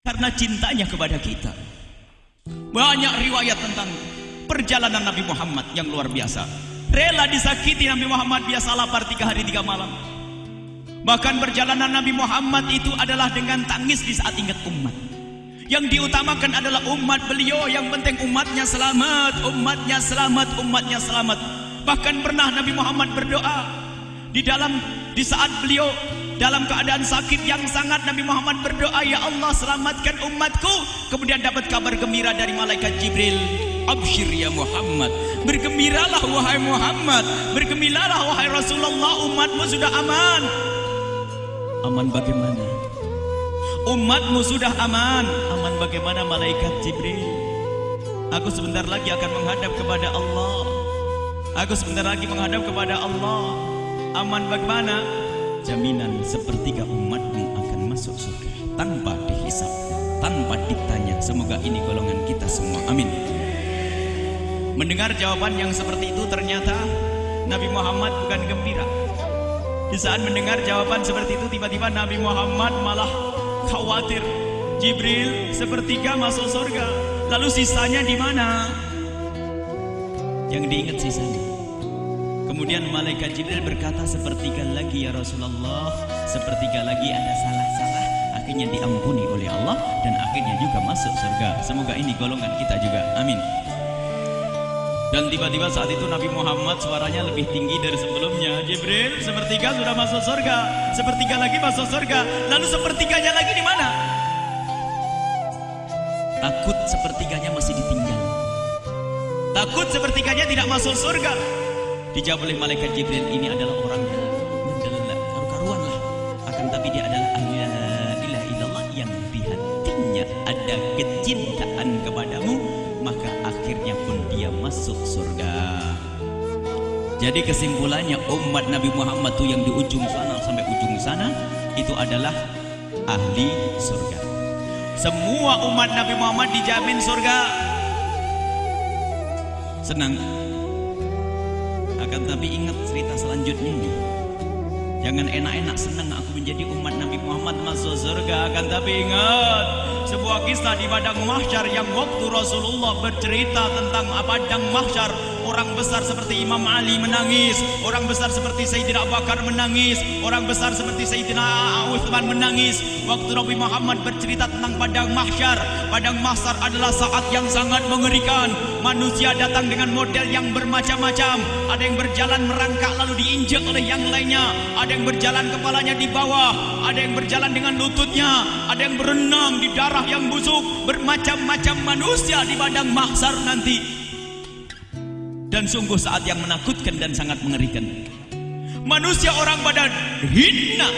karena cintanya kepada kita. Banyak riwayat tentang perjalanan Nabi Muhammad yang luar biasa. Rela disakiti Nabi Muhammad, biasa lapar 3 hari 3 malam. Bahkan perjalanan Nabi Muhammad itu adalah dengan tangis di saat ingat umat. Yang diutamakan adalah umat beliau, yang penting umatnya selamat, umatnya selamat, umatnya selamat. Bahkan pernah Nabi Muhammad berdoa di saat beliau dalam keadaan sakit yang sangat, Nabi Muhammad berdoa, ya Allah selamatkan umatku. Kemudian dapat kabar gembira dari malaikat Jibril, absyir ya Muhammad, bergembiralah wahai Muhammad, bergembiralah wahai Rasulullah, umatmu sudah aman. Aman bagaimana? Umatmu sudah aman. Aman bagaimana malaikat Jibril? Aku sebentar lagi akan menghadap kepada Allah. Aku sebentar lagi menghadap kepada Allah. Aman bagaimana? Jaminan sepertiga umatmu akan masuk surga tanpa dihisap, tanpa ditanya. Semoga ini golongan kita semua, amin. Mendengar jawaban yang seperti itu, ternyata Nabi Muhammad bukan gembira. Di saat mendengar jawaban seperti itu, tiba-tiba Nabi Muhammad malah khawatir. Jibril, sepertiga masuk surga, lalu sisanya di mana? Yang diingat sisanya. Kemudian malaikat Jibril berkata, sepertiga lagi ya Rasulullah, sepertiga lagi ada salah-salah, akhirnya diampuni oleh Allah dan akhirnya juga masuk surga. Semoga ini golongan kita juga, amin. Dan tiba-tiba saat itu Nabi Muhammad suaranya lebih tinggi dari sebelumnya. Jibril, sepertiga sudah masuk surga, sepertiga lagi masuk surga, lalu sepertiganya lagi di mana? Takut sepertiganya masih ditinggal, takut sepertiganya tidak masuk surga. Dijawab oleh malaikat Jibril, ini adalah orang yang mendelala, karu-karuan lah. Akan tapi dia adalah la ilaha illallah, yang di hatinya ada kecintaan kepadamu, maka akhirnya pun dia masuk surga. Jadi kesimpulannya, umat Nabi Muhammad itu yang di ujung sana sampai ujung sana itu adalah ahli surga. Semua umat Nabi Muhammad dijamin surga. Senang. Akan tapi ingat cerita selanjutnya ini. Jangan enak-enak senang aku menjadi umat Nabi Muhammad masuk surga. Akan tapi ingat sebuah kisah di padang mahsyar, yang waktu Rasulullah bercerita tentang padang mahsyar, orang besar seperti Imam Ali menangis, orang besar seperti Sayyidina Abu Bakar menangis, orang besar seperti Sayyidina Utsman menangis. Waktu Nabi Muhammad bercerita tentang padang mahsyar adalah saat yang sangat mengerikan. Manusia datang dengan model yang bermacam-macam. Ada yang berjalan merangkak lalu diinjak oleh yang lainnya, ada yang berjalan kepalanya di bawah, ada yang berjalan dengan lututnya, ada yang berenang di darah yang busuk. Bermacam-macam manusia di padang mahsyar nanti. Dan sungguh saat yang menakutkan dan sangat mengerikan. Manusia orang pada hina.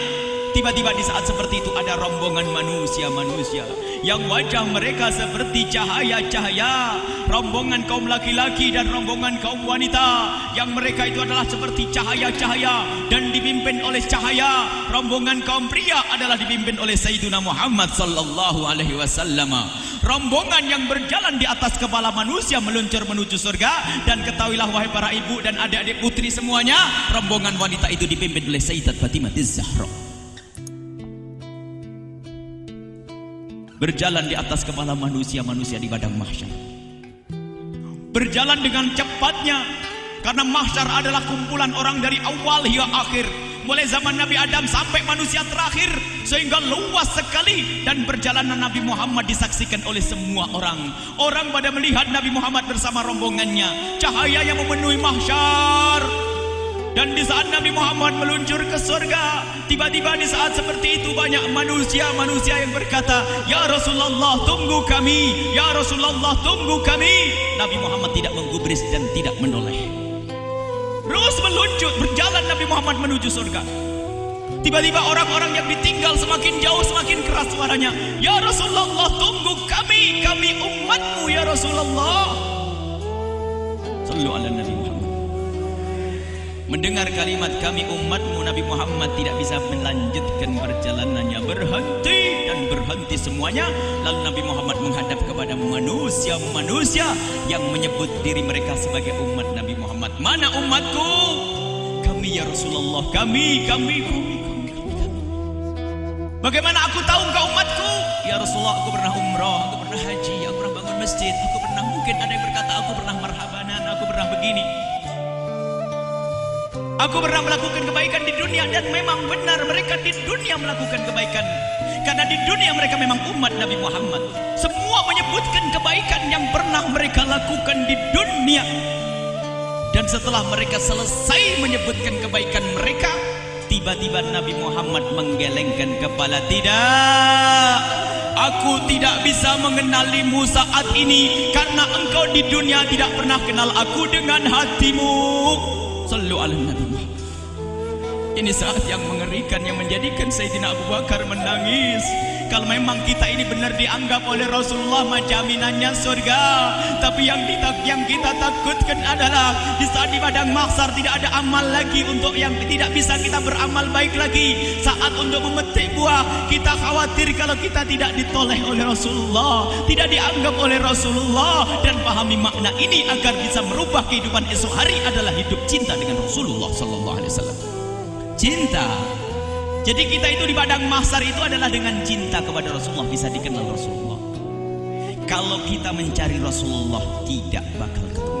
Tiba-tiba di saat seperti itu ada rombongan manusia-manusia yang wajah mereka seperti cahaya-cahaya. Rombongan kaum laki-laki dan rombongan kaum wanita, yang mereka itu adalah seperti cahaya-cahaya dan dipimpin oleh cahaya. Rombongan kaum pria adalah dipimpin oleh Sayyidina Muhammad sallallahu alaihi wasallam. Rombongan yang berjalan di atas kepala manusia meluncur menuju surga. Dan ketahuilah wahai para ibu dan adik-adik putri semuanya, rombongan wanita itu dipimpin oleh Sayyidat Fatimah Az-Zahra. Berjalan di atas kepala manusia-manusia di padang mahsyar. Berjalan dengan cepatnya, karena mahsyar adalah kumpulan orang dari awal hingga akhir, mulai zaman Nabi Adam sampai manusia terakhir, sehingga luas sekali. Dan perjalanan Nabi Muhammad disaksikan oleh semua orang. Orang pada melihat Nabi Muhammad bersama rombongannya, cahaya yang memenuhi mahsyar. Dan di saat Nabi Muhammad meluncur ke surga, tiba-tiba di saat seperti itu banyak manusia-manusia yang berkata, ya Rasulullah tunggu kami, ya Rasulullah tunggu kami. Nabi Muhammad tidak menggubris dan tidak menoleh, terus meluncur berjalan Nabi Muhammad menuju surga. Tiba-tiba orang-orang yang ditinggal semakin jauh, semakin keras suaranya, ya Rasulullah tunggu kami, kami umatmu ya Rasulullah. Sallu ala Nabi Muhammad. Mendengar kalimat kami umatmu, Nabi Muhammad tidak bisa melanjutkan perjalanannya, berhenti dan berhenti semuanya. Lalu Nabi Muhammad menghadap kepada manusia-manusia yang menyebut diri mereka sebagai umat Nabi Muhammad. Mana umatku? Kami ya Rasulullah, kami. Bagaimana aku tahu engkau umatku? Ya Rasulullah, aku pernah umrah, aku pernah haji, aku pernah bangun masjid, aku pernah, mungkin ada yang berkata aku pernah marhabanan, aku pernah begini, aku pernah melakukan kebaikan di dunia. Dan memang benar mereka di dunia melakukan kebaikan, karena di dunia mereka memang umat Nabi Muhammad. Semua menyebutkan kebaikan yang pernah mereka lakukan di dunia. Dan setelah mereka selesai menyebutkan kebaikan mereka, tiba-tiba Nabi Muhammad menggelengkan kepala. Tidak, aku tidak bisa mengenalimu saat ini, karena engkau di dunia tidak pernah kenal aku dengan hatimu. Sallu ala Nabi Muhammad. Ini saat yang mengerikan, yang menjadikan Sayyidina Abu Bakar menangis. Kalau memang kita ini benar dianggap oleh Rasulullah jaminannya surga, tapi yang kita takutkan adalah di saat di padang mahsyar tidak ada amal lagi, untuk yang tidak bisa kita beramal baik lagi. Saat untuk memetik buah, kita khawatir kalau kita tidak ditoleh oleh Rasulullah, tidak dianggap oleh Rasulullah. Dan pahami makna ini agar bisa merubah kehidupan esok hari adalah hidup cinta dengan Rasulullah sallallahu alaihi wasallam. Cinta. Jadi kita itu di padang mahsyar itu adalah dengan cinta kepada Rasulullah, bisa dikenal Rasulullah. Kalau kita mencari Rasulullah tidak bakal ketemu.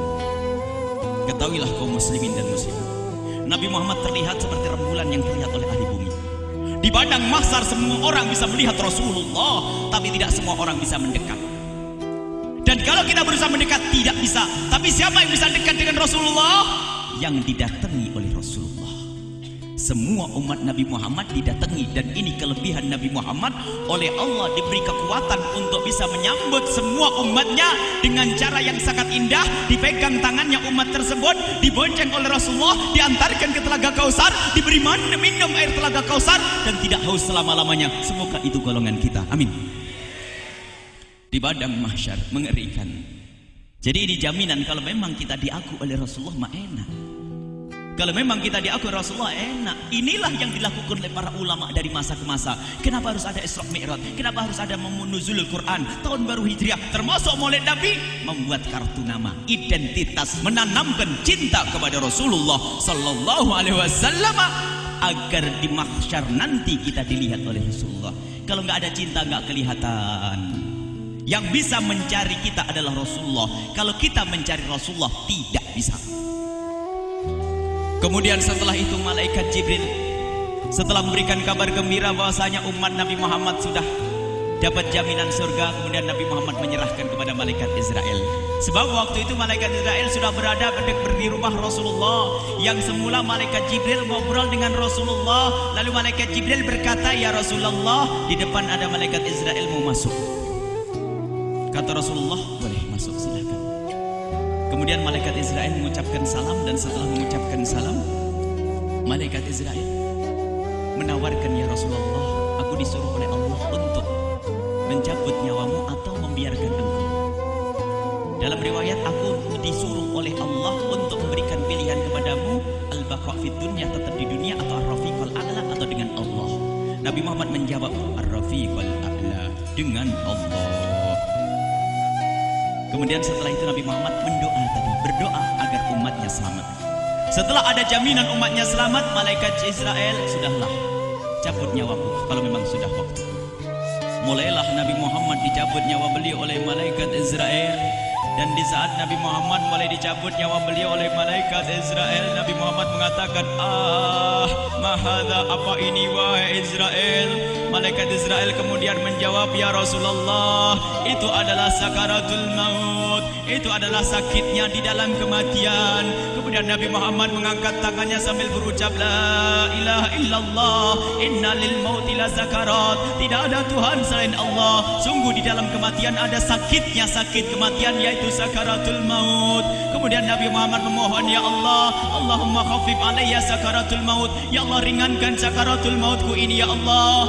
Ketahuilah kaum muslimin dan muslimat, Nabi Muhammad terlihat seperti rembulan yang terlihat oleh ahli bumi. Di padang mahsyar semua orang bisa melihat Rasulullah, tapi tidak semua orang bisa mendekat. Dan kalau kita berusaha mendekat tidak bisa. Tapi siapa yang bisa dekat dengan Rasulullah? Yang didatangi oleh Rasulullah. Semua umat Nabi Muhammad didatangi, dan ini kelebihan Nabi Muhammad. Oleh Allah diberi kekuatan untuk bisa menyambut semua umatnya dengan cara yang sangat indah. Dipegang tangannya umat tersebut, dibonceng oleh Rasulullah, diantarkan ke Telaga Kausar, diberi minum air Telaga Kausar, dan tidak haus selama-lamanya. Semoga itu golongan kita, amin. Di padang mahsyar mengerikan. Jadi ini jaminan kalau memang kita diaku oleh Rasulullah mah enak. Kalau memang kita diakui Rasulullah enak. Inilah yang dilakukan oleh para ulama dari masa ke masa. Kenapa harus ada Isra Mi'raj? Kenapa harus ada nuzulul Quran, tahun baru Hijriah, termasuk Maulid Nabi? Membuat kartu nama, identitas, menanamkan cinta kepada Rasulullah sallallahu alaihi wasallam, agar di mahsyar nanti kita dilihat oleh Rasulullah. Kalau nggak ada cinta nggak kelihatan. Yang bisa mencari kita adalah Rasulullah. Kalau kita mencari Rasulullah tidak bisa. Kemudian setelah itu malaikat Jibril setelah memberikan kabar gembira bahwasanya umat Nabi Muhammad sudah dapat jaminan surga, kemudian Nabi Muhammad menyerahkan kepada malaikat Israel. Sebab waktu itu malaikat Israel sudah berada di rumah Rasulullah. Yang semula malaikat Jibril ngobrol dengan Rasulullah, lalu malaikat Jibril berkata, "Ya Rasulullah, di depan ada malaikat Israel mau masuk." Kata Rasulullah, "Boleh masuk, silakan." Kemudian malaikat Israel mengucapkan salam, dan setelah mengucapkan salam, malaikat Israel menawarkan, "Ya Rasulullah, aku disuruh oleh Allah untuk mencabut nyawamu atau membiarkan engkau." Dalam riwayat, aku disuruh oleh Allah untuk memberikan pilihan kepadamu, al-baqa fid dunya, tetap di dunia, atau ar-rafiqul a'la, atau dengan Allah. Nabi Muhammad menjawab, ar-rafiqul a'la, dengan Allah. Kemudian setelah itu Nabi Muhammad berdoa agar umatnya selamat. Setelah ada jaminan umatnya selamat, malaikat Israel, "Sudahlah, cabut nyawamu kalau memang sudah waktu." Mulailah Nabi Muhammad dicabut nyawa beliau oleh malaikat Israel. Dan di saat Nabi Muhammad mulai dicabut nyawa beliau oleh malaikat Israel, Nabi Muhammad mengatakan, mahadha, apa ini wahai Israel? Malaikat Israel kemudian menjawab, "Ya Rasulullah, itu adalah sakaratul maut, itu adalah sakitnya di dalam kematian." Kemudian Nabi Muhammad mengangkat tangannya sambil berucap, "La ilaha illallah, inna lil mauti la sakarat." Tidak ada Tuhan selain Allah. Sungguh di dalam kematian ada sakitnya, sakit kematian, yaitu sakaratul maut. Kemudian Nabi Muhammad memohon, "Ya Allah, Allahumma khafif alayya sakaratul maut." Ya Allah, ringankan sakaratul mautku ini ya Allah.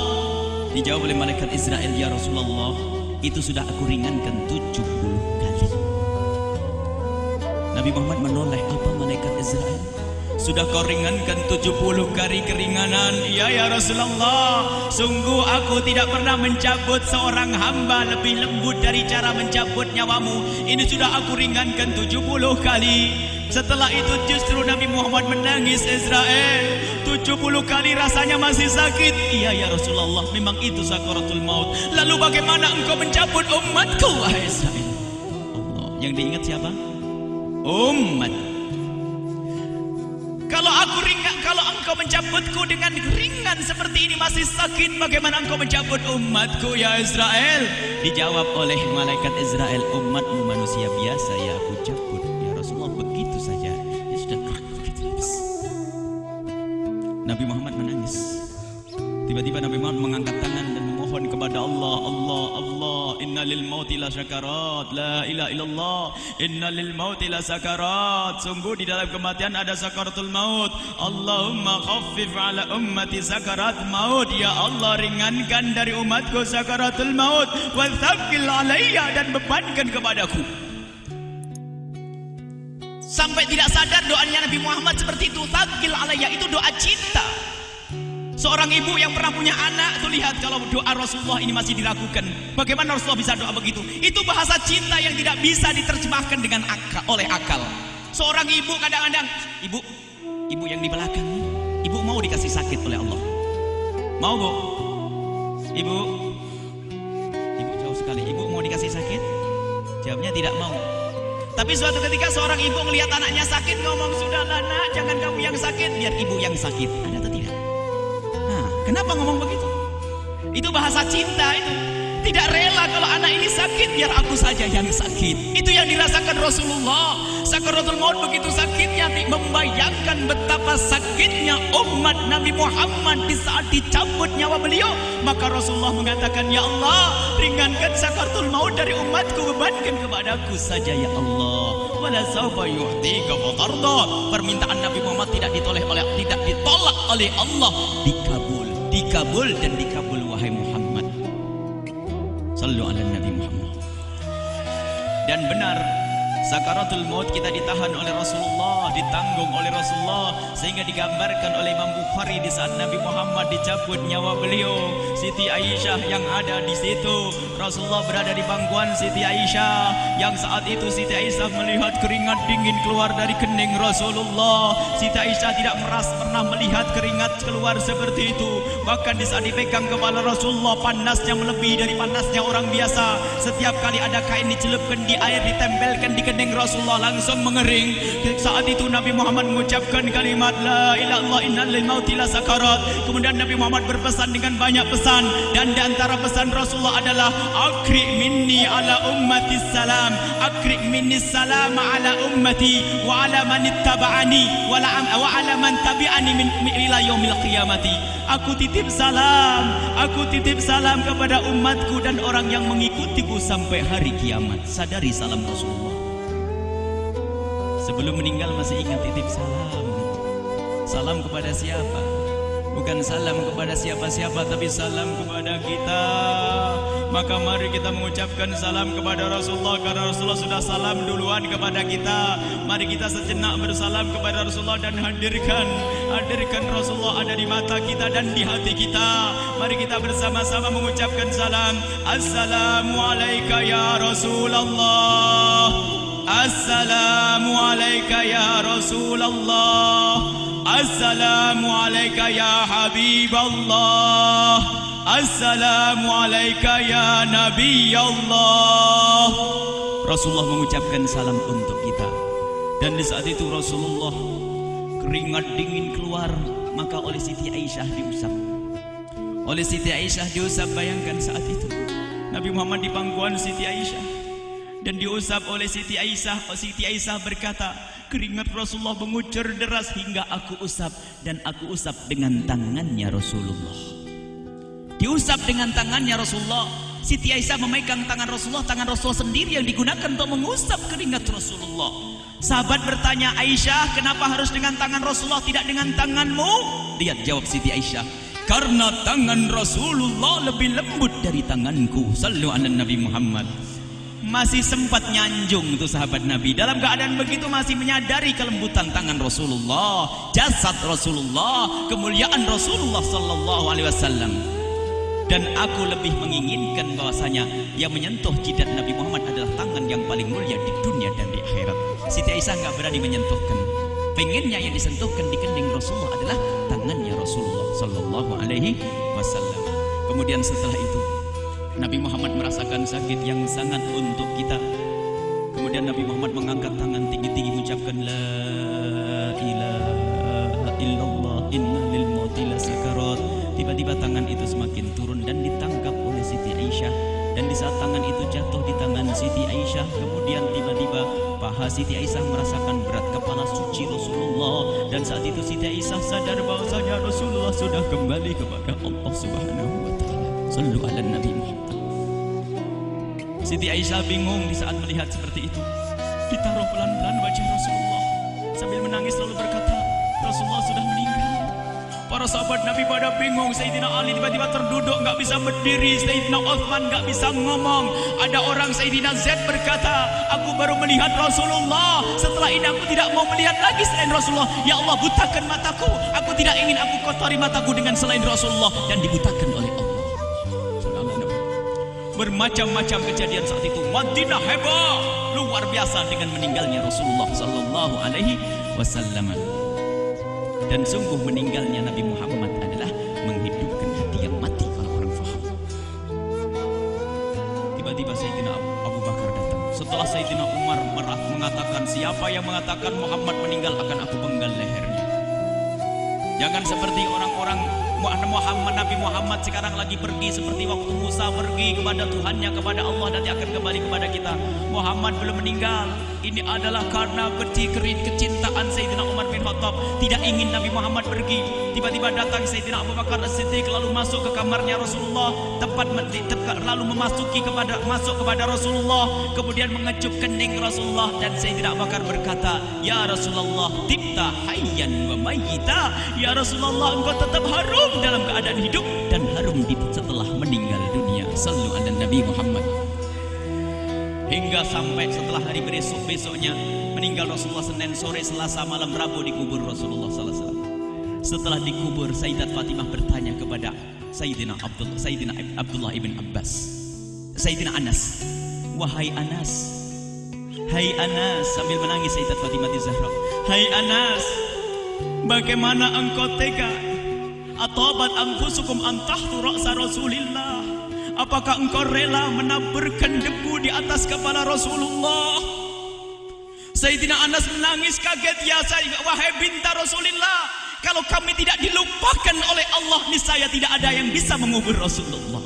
Dijawab oleh malaikat Israel, "Ya Rasulullah, itu sudah aku ringankan 70 kali." Nabi Muhammad menoleh, "Apa malaikat Israel? Sudah kau ringankan 70 kali keringanan?" "Iya ya Rasulullah, sungguh aku tidak pernah mencabut seorang hamba lebih lembut dari cara mencabut nyawamu. Ini sudah aku ringankan 70 kali." Setelah itu justru Nabi Muhammad menangis. Israel 70 kali rasanya masih sakit. Iya ya Rasulullah, memang itu sakaratul maut. Lalu bagaimana engkau mencabut umatku wahai Israel? Allah, yang diingat siapa? Umat. Kalau engkau mencabutku dengan ringan seperti ini masih sakit, bagaimana engkau mencabut umatku ya Israel? Dijawab oleh malaikat Israel, umatmu manusia biasa ya aku cabut ya Rasulullah, begitu saja. Ya sudah begitu. Nabi Muhammad menangis. Tiba-tiba Nabi Muhammad mengangkat tangan dan memohon kepada Allah, Allah, inna lil mauti la sakarat, la ilaha illallah, inna lil mauti la sakarat. Sungguh di dalam kematian ada sakaratul maut. Allahumma khaffif ala ummati sakarat maut. Ya Allah, ringankan dari umatku sakaratul maut. Wa thaqqil alayya, dan bebankan kepadaku. Sampai tidak sadar doanya Nabi Muhammad seperti itu. Thaqqil alayya itu doa cinta. Seorang ibu yang pernah punya anak tuh, lihat kalau doa Rasulullah ini masih diragukan. Bagaimana Rasulullah bisa doa begitu? Itu bahasa cinta yang tidak bisa diterjemahkan dengan oleh akal. Seorang ibu kadang-kadang, ibu yang di belakang, ibu mau dikasih sakit oleh Allah? Mau bu? Ibu jauh sekali. Ibu mau dikasih sakit? Jawabnya tidak mau. Tapi suatu ketika seorang ibu melihat anaknya sakit, ngomong, sudahlah nak, jangan kamu yang sakit, biar ibu yang sakit. Ada atau tidak? Kenapa ngomong begitu? Itu bahasa cinta itu. Tidak rela kalau anak ini sakit, biar aku saja yang sakit. Itu yang dirasakan Rasulullah. Sakaratul maut begitu sakitnya, membayangkan betapa sakitnya umat Nabi Muhammad di saat dicabut nyawa beliau. Maka Rasulullah mengatakan, ya Allah, ringankan sakaratul maut dari umatku, bebankan kepadaku saja ya Allah. Wala sawfa yu'tika fatarda. Permintaan Nabi Muhammad tidak ditolak oleh Allah, dikabul dan dikabul wahai Muhammad. Sallu ala Nabi Muhammad. Dan benar, sakaratul maut kita ditahan oleh Rasulullah, ditanggung oleh Rasulullah, sehingga digambarkan oleh Imam Bukhari di saat Nabi Muhammad dicabut nyawa beliau, Siti Aisyah yang ada di situ. Rasulullah berada di pangkuan Siti Aisyah, yang saat itu Siti Aisyah melihat keringat dingin keluar dari kening Rasulullah. Siti Aisyah tidak pernah melihat keringat keluar seperti itu. Bahkan di saat dipegang kepala Rasulullah, panasnya melebihi dari panasnya orang biasa. Setiap kali ada kain dicelupkan di air, ditempelkan di kening Rasulullah, langsung mengering. Saat itu Nabi Muhammad mengucapkan kalimat la ilaha illallah innal mauti la sakarat. Kemudian Nabi Muhammad berpesan dengan banyak pesan, dan di antara pesan Rasulullah adalah akri minni ala ummati salam, akri minni salam ala ummati wa ala man ittaba'ani wa ala man tabi'ani min ila yaumil qiyamati. Aku titip salam kepada umatku dan orang yang mengikutiku sampai hari kiamat. Sadari salam Rasulullah. Sebelum meninggal masih ingat titip salam. Salam kepada siapa? Bukan salam kepada siapa-siapa, tapi salam kepada kita. Maka mari kita mengucapkan salam kepada Rasulullah, karena Rasulullah sudah salam duluan kepada kita. Mari kita sejenak bersalam kepada Rasulullah dan hadirkan Rasulullah ada di mata kita dan di hati kita. Mari kita bersama-sama mengucapkan salam. Assalamualaikum ya Rasulullah. Assalamualaikum ya Rasulullah. Assalamualaikum ya Habiballah. Assalamualaikum ya Nabi Allah. Rasulullah mengucapkan salam untuk kita. Dan di saat itu Rasulullah keringat dingin keluar, maka oleh Siti Aisyah diusap. Bayangkan saat itu Nabi Muhammad di pangkuan Siti Aisyah dan diusap oleh Siti Aisyah. Siti Aisyah berkata, keringat Rasulullah mengucur deras hingga aku usap, dan aku usap dengan tangannya Rasulullah. Diusap dengan tangannya Rasulullah. Siti Aisyah memegang tangan Rasulullah sendiri yang digunakan untuk mengusap keringat Rasulullah. Sahabat bertanya, Aisyah, kenapa harus dengan tangan Rasulullah tidak dengan tanganmu? Lihat jawab Siti Aisyah, karena tangan Rasulullah lebih lembut dari tanganku. Sallu ala Nabi Muhammad. Masih sempat nyanjung tuh sahabat Nabi. Dalam keadaan begitu masih menyadari kelembutan tangan Rasulullah, jasad Rasulullah, kemuliaan Rasulullah sallallahu alaihi wasallam. Dan aku lebih menginginkan bahwasanya yang menyentuh jidat Nabi Muhammad adalah tangan yang paling mulia di dunia dan di akhirat. Siti Aisyah nggak berani menyentuhkan. Pengennya yang disentuhkan di kening Rasulullah adalah tangannya Rasulullah Sallallahu Alaihi Wasallam. Kemudian setelah itu Nabi Muhammad merasakan sakit yang sangat untuk kita. Kemudian Nabi Muhammad mengangkat tangan tinggi-tinggi mengucapkan la ilaha illallah inna lil mauti lasakarat. Tiba-tiba tangan itu semakin turun dan ditangkap oleh Siti Aisyah. Dan di saat tangan itu jatuh di tangan Siti Aisyah, kemudian tiba-tiba paha Siti Aisyah merasakan berat kepala suci Rasulullah. Dan saat itu Siti Aisyah sadar bahwasanya Rasulullah sudah kembali kepada Allah Subhanahu wa taala. Sallu ala Nabi Muhammad. Siti Aisyah bingung di saat melihat seperti itu. Ditaruh pelan-pelan wajah Rasulullah sambil menangis lalu berkata, Rasulullah sudah meninggal. Para sahabat Nabi pada bingung. Sayyidina Ali tiba-tiba terduduk, nggak bisa berdiri. Sayyidina Uthman nggak bisa ngomong. Ada orang Sayyidina Zaid berkata, aku baru melihat Rasulullah. Setelah ini aku tidak mau melihat lagi selain Rasulullah. Ya Allah, butakan mataku. Aku tidak ingin aku kotori mataku dengan selain Rasulullah. Dan dibutakan oleh Allah. Bermacam-macam kejadian saat itu. Madinah heboh luar biasa dengan meninggalnya Rasulullah Sallallahu Alaihi Wasallam. Dan sungguh meninggalnya Nabi Muhammad adalah menghidupkan hati yang mati kalau orang faham. Tiba-tiba Sayyidina Abu Bakar datang. Setelah Sayyidina Umar mengatakan, siapa yang mengatakan Muhammad meninggal akan aku penggal lehernya. Jangan seperti orang-orang Nabi Muhammad sekarang lagi pergi seperti waktu Musa pergi kepada Tuhannya, kepada Allah, nanti akan kembali kepada kita. Muhammad belum meninggal. Ini adalah karena kecintaan Sayyidina Umar bin Khattab, tidak ingin Nabi Muhammad pergi. Tiba-tiba datang Sayyidina Abu Bakar As-Siddiq lalu masuk ke kamarnya Rasulullah, lalu masuk kepada Rasulullah, kemudian mengecup kening Rasulullah. Dan Sayyidina Abu Bakar berkata, ya Rasulullah, tibta hayyan wa mayyita. Ya Rasulullah, engkau tetap harum dalam keadaan hidup dan harum setelah meninggal dunia. Sallu ala Nabi Muhammad. Hingga sampai setelah hari besoknya meninggal Rasulullah, Senin sore, Selasa malam, Rabu dikubur Rasulullah sallallahu alaihi wasallam. Setelah dikubur, Sayyidat Fatimah bertanya kepada Sayyidina Abdullah ibn Abbas, Sayyidina Anas, wahai Anas, hai Anas, sambil menangis Sayyidat Fatimah Zahra, hai Anas, bagaimana engkau tega? Atabat anfusukum antahtu ra'sa Rasulillah. Apakah engkau rela menaburkan debu di atas kepala Rasulullah? Sayyidina Anas menangis kaget, ya wahai binta Rasulillah, kalau kami tidak dilupakan oleh Allah, niscaya tidak ada yang bisa mengubur Rasulullah.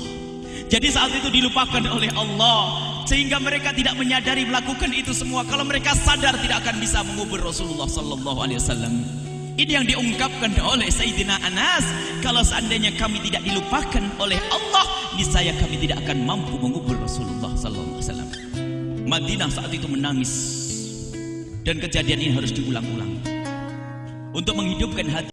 Jadi saat itu dilupakan oleh Allah, sehingga mereka tidak menyadari melakukan itu semua. Kalau mereka sadar, tidak akan bisa mengubur Rasulullah Sallallahu Alaihi Wasallam. Ini yang diungkapkan oleh Sayyidina Anas. Kalau seandainya kami tidak dilupakan oleh Allah, niscaya kami tidak akan mampu mengubur Rasulullah Sallallahu Alaihi Wasallam. Madinah saat itu menangis. Dan kejadian ini harus diulang-ulang untuk menghidupkan hati.